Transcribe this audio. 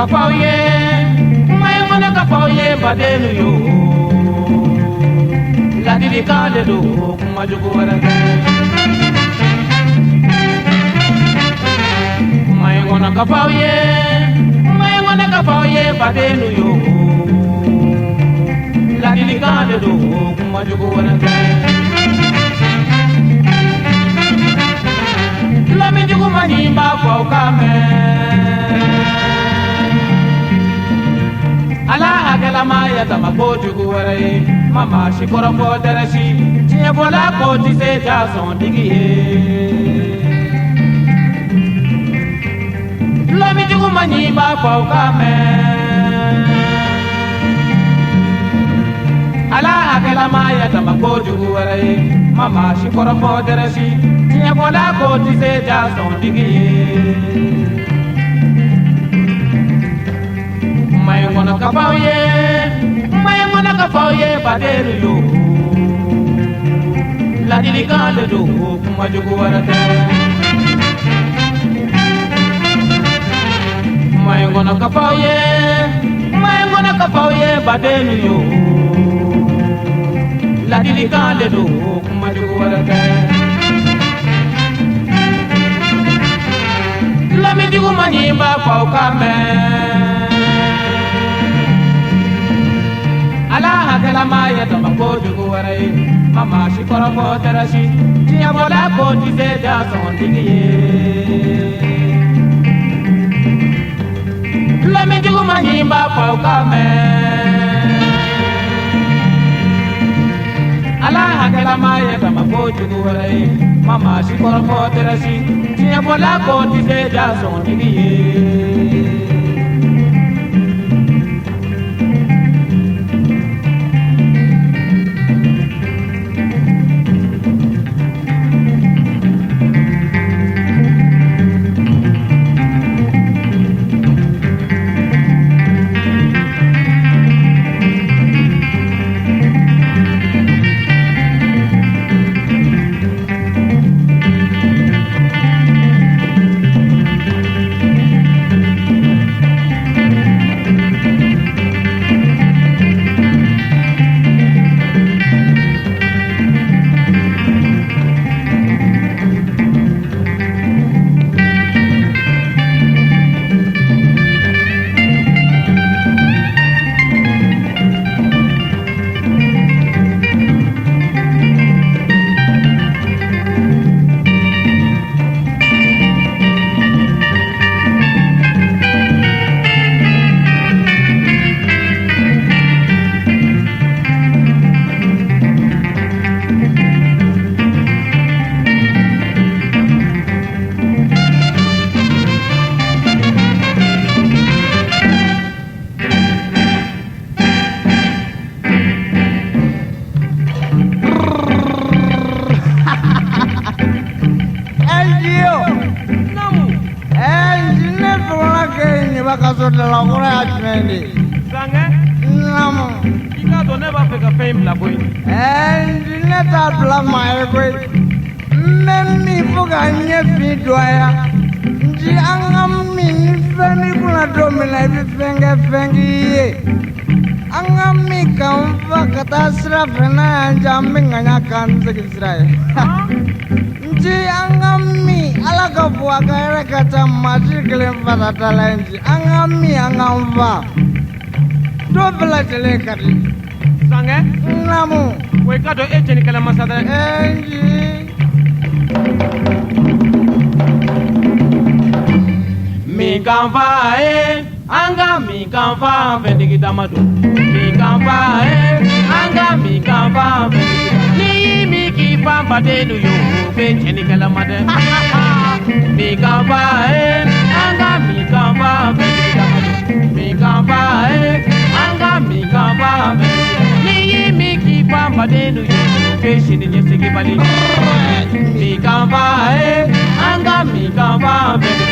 kapaoye, mayongona kapaoye badenu yo. Ladili kale do kumajugu warake. Mayongona kapaoye, mayongona kapaoye badenu yo. Ladili kale do kumajugu warake. Lami jugu manimba kwa ukame. Ala akela maya tama kojugu warai mama shikora ko darashi che bola ko tise jason digiye Lami jugu manimba kwa ukame Ala akela maya tama kojugu warai mama shikora ko darashi che bola ko tise jason digiye Mayongona kapaoye badenu yo. Ladili kale do kumajugu warake. Mayongona kapaoye badenu yo. Ladili kale do kumajugu warake. Lami jugu manimba kwa ukame. Ala hakela maya tama kojugu warai mama shikora ko terashi tia bola ko tise jason digiye Lami jugu manimba kwa ukame Ala hakela maya tama kojugu warai mama shikora ko terashi tia bola ko tise jason digiye Bakaso de la hora ajmendi. Sange? Namo. Ika to never fake a fame la boy. Neta bla mai boy. Memi fuga nyefi doya. Nji angam min feni kuna domina bi fenge ye. Angam mi kamfa katasra fena jammi nganya kan sekisrai. Nji angam mi alaga buaga rekata majikle fatata lanji angami angamva dobla tele kadi Sange? Namu We kato echeni kala masada. enji Mi kanfa anga mi kanfa vendigi damadu. Mi kanfa anga mi kanfa vendigi. Ni mi ki pamba denu yo echeni kala made. Mi kanfa anga mi kanfa vendigi damadu. Mi kanfa anga mi kanfa vendigi. Ni mi ki pamba denu yo echeni nyesigi bali. Mi kanfa anga mi kanfa vendigi.